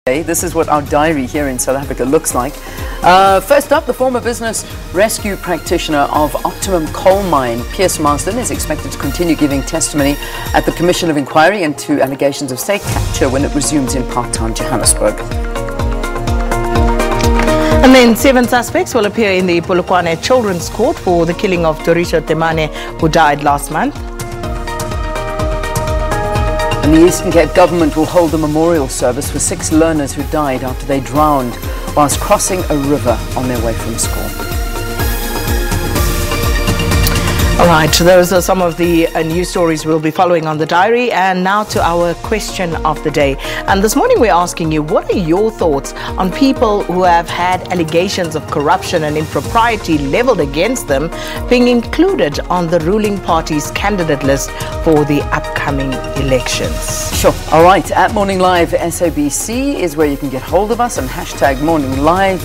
This is what our diary here in South Africa looks like. First up, the former business rescue practitioner of Optimum Coal Mine, Piers Marsden, is expected to continue giving testimony at the Commission of Inquiry into allegations of state capture when it resumes in Parktown, Johannesburg. And then 7 suspects will appear in the Polokwane Children's Court for the killing of Dorisha Temane, who died last month. And the Eastern Cape government will hold a memorial service for 6 learners who died after they drowned whilst crossing a river on their way from school. All right, those are some of the news stories we'll be following on the diary. And now to our question of the day. And this morning we're asking you, what are your thoughts on people who have had allegations of corruption and impropriety leveled against them being included on the ruling party's candidate list for the upcoming elections? Sure. All right. At Morning Live, SABC is where you can get hold of us, and hashtag Morning Live.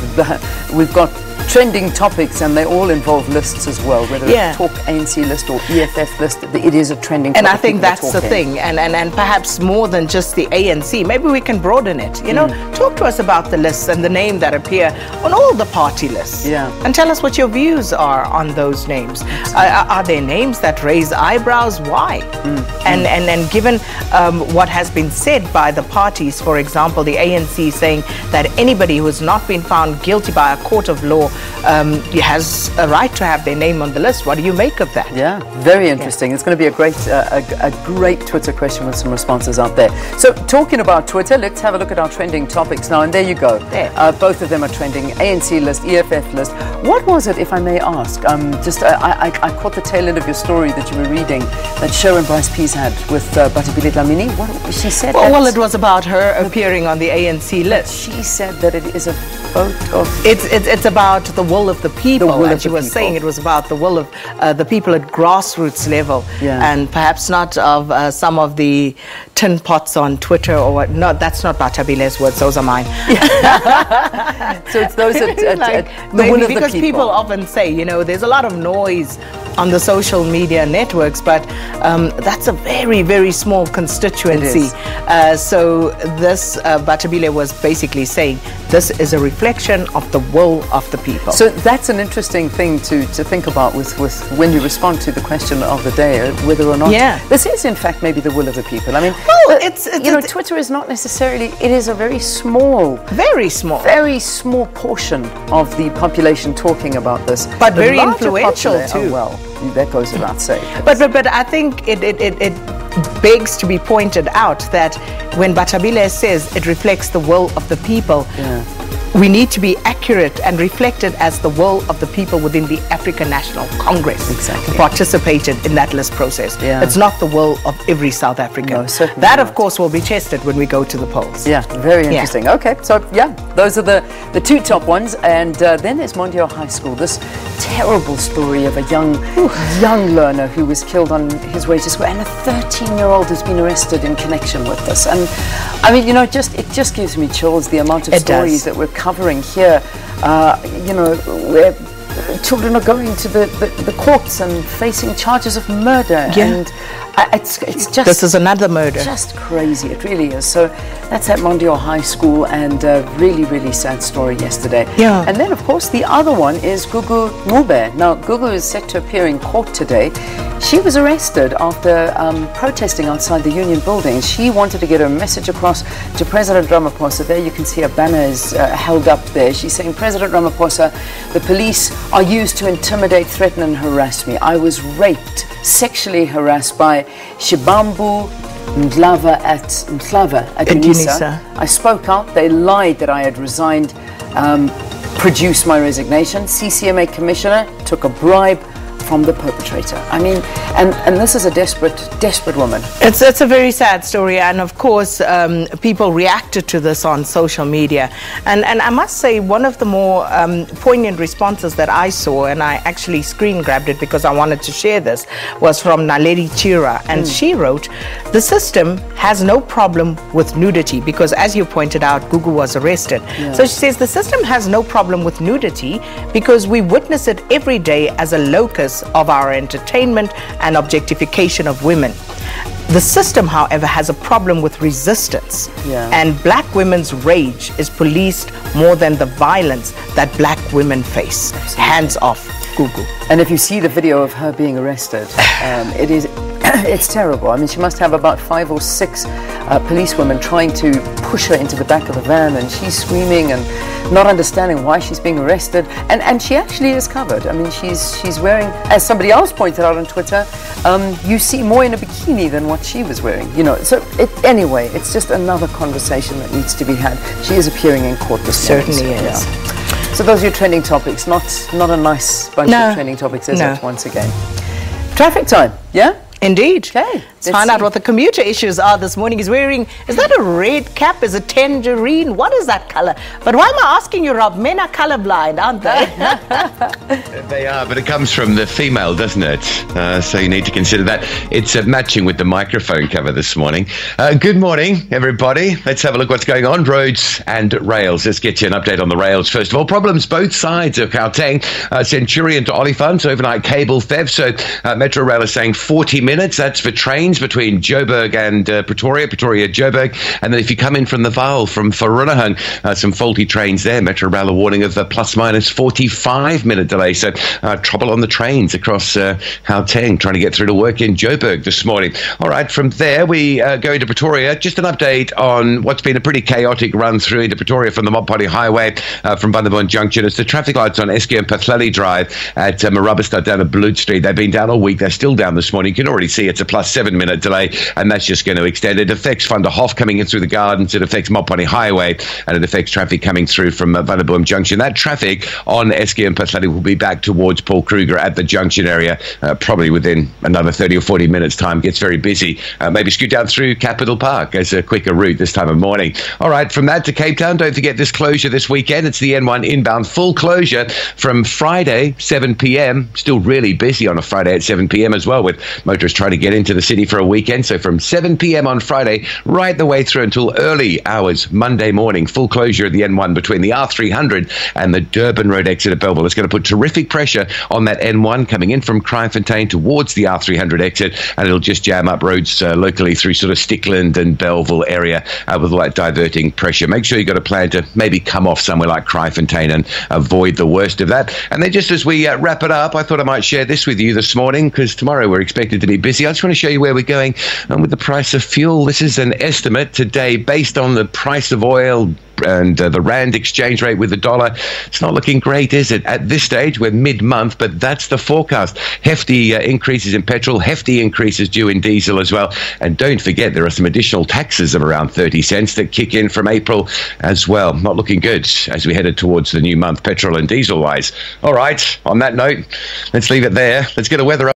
We've got trending topics, and they all involve lists as well, whether it's Talk ANC list or EFF list. It is a trending topic. And I think that's the thing, and perhaps more than just the ANC. Maybe we can broaden it. You know, talk to us about the lists and the names that appear on all the party lists. And tell us what your views are on those names. Are there names that raise eyebrows? Why? And given what has been said by the parties, for example, the ANC saying that anybody who has not been found guilty by a court of law has a right to have their name on the list. What do you make of that? Yeah, very interesting. It's going to be a great Twitter question with some responses out there. So talking about Twitter, let's have a look at our trending topics now. And there you go. Both of them are trending. ANC list, EFF list. What was it, if I may ask? I caught the tail end of your story that you were reading that Sharon Bryce Pease had with Bathabile Dlamini. What she said? Well, it was about her appearing on the ANC list. She said that it is a vote of... It's about the will of the people, and she was saying it was about the will of the people at grassroots level, and perhaps not of some of the tin pots on Twitter or what. No, that's not Batabile's words, those are mine. So it's those at the will of the people. Because people often say, you know, there's a lot of noise on the social media networks, but that's a very, very small constituency. So this Batabile was basically saying this is a reflection of the will of the people. So that's an interesting thing to think about with when you respond to the question of the day, whether or not this is in fact maybe the will of the people. I mean, Twitter is not necessarily, it is a very small portion of the population talking about this, but very influential too. Oh, well, that goes without saying. But I think it begs to be pointed out that when Batabile says it reflects the will of the people, we need to be accurate and reflected as the will of the people within the African National Congress who participated in that list process. It's not the will of every South African. No, certainly that, not. Of course, will be tested when we go to the polls. Yeah, very interesting. Okay, so those are the 2 top ones. And then there's Mondial High School. This terrible story of a young learner who was killed on his way to school, and a 13-year-old has been arrested in connection with this. And I mean, you know, it just gives me chills, the amount of stories that we're covering here, where children are going to the courts and facing charges of murder. And it's just... This is another murder. Just crazy. It really is. So that's at Mondial High School, and really, really sad story yesterday. And then, of course, the other one is Gugu Mube. Now, Gugu is set to appear in court today. She was arrested after protesting outside the Union building. She wanted to get her message across to President Ramaphosa. There you can see a banner is held up there. She's saying, President Ramaphosa, the police are used to intimidate, threaten and harass me. I was raped, sexually harassed by Shibambu Mdlava at UNISA. I spoke out. They lied that I had resigned, produced my resignation. CCMA commissioner took a bribe from the perpetrator. I mean, and this is a desperate woman. It's a very sad story, and of course people reacted to this on social media, and I must say one of the more poignant responses that I saw, and I actually screen grabbed it because I wanted to share this, was from Naledi Chira, and she wrote, the system has no problem with nudity, because as you pointed out, Gugu was arrested. So she says the system has no problem with nudity because we witness it every day as a locus of our entertainment and objectification of women. The system, however, has a problem with resistance. And black women's rage is policed more than the violence that black women face. Absolutely. Hands off, Google. And if you see the video of her being arrested, it's terrible. I mean, she must have about 5 or 6 policewomen trying to push her into the back of the van, and she's screaming and not understanding why she's being arrested. And she actually is covered. I mean, she's wearing, as somebody else pointed out on Twitter, you see more in a bikini than what she was wearing. You know, so anyway, it's just another conversation that needs to be had. She is appearing in court this morning. Certainly is. Yeah. So those are your trending topics. Not a nice bunch of trending topics, is it? Once again, traffic time. Yeah. Indeed. Okay. Let's find out what the commuter issues are this morning. He's wearing, is that a red cap? Is it tangerine? What is that color? But why am I asking you, Rob? Men are colorblind, aren't they? They are, but it comes from the female, doesn't it? So you need to consider that. It's matching with the microphone cover this morning. Good morning, everybody. Let's have a look what's going on. Roads and rails. Let's get you an update on the rails. First of all, problems both sides of Gauteng. Centurion to Olifants, overnight cable theft. So Metro Rail is saying 40 minutes. That's for trains between Joburg and Pretoria-Joburg. And then if you come in from the Vaal, from Vereeniging, some faulty trains there. Metro Rail are warning of a plus-minus 45-minute delay. So trouble on the trains across Gauteng, trying to get through to work in Joburg this morning. All right, from there we go into Pretoria. Just an update on what's been a pretty chaotic run through into Pretoria from the Mopani Highway from Vanderbilt Junction. It's the traffic lights on SK and Pathleli Drive at Marabastad down at Blood Street. They've been down all week. They're still down this morning. You can already see it's a plus 7-minute delay, and that's just going to extend. It affects Van der Hof coming in through the gardens. It affects Mopani Highway, and it affects traffic coming through from Vanderbilt Junction. That traffic on SK and Pathleli will be back towards Paul Kruger at the junction area, probably within another 30 or 40 minutes time. Gets very busy. Maybe scoot down through Capital Park as a quicker route this time of morning. All right, from that to Cape Town, don't forget this closure this weekend. It's the N1 inbound, full closure from Friday, 7 p.m. Still really busy on a Friday at 7 p.m. as well, with motorists trying to get into the city for a weekend. So from 7 p.m. on Friday right the way through until early hours Monday morning, full closure of the N1 between the R300 and the Durban Road exit at Bellville. It's going to put terrific pressure on that N1 coming in from Kraaifontein towards the R300 exit, and it'll just jam up roads locally through sort of Stickland and Bellville area with all that diverting pressure. Make sure you've got a plan to maybe come off somewhere like Kraaifontein and avoid the worst of that. And then just as we wrap it up, I thought I might share this with you this morning, because tomorrow we're expected to be busy. I just want to show you where we're going with the price of fuel. This is an estimate today based on the price of oil and the rand exchange rate with the dollar. It's not looking great, is it? At this stage, we're mid-month, but that's the forecast. Hefty increases in petrol, hefty increases due in diesel as well. And don't forget, there are some additional taxes of around 30 cents that kick in from April as well. Not looking good as we headed towards the new month, petrol and diesel-wise. All right, on that note, let's leave it there. Let's get a weather up.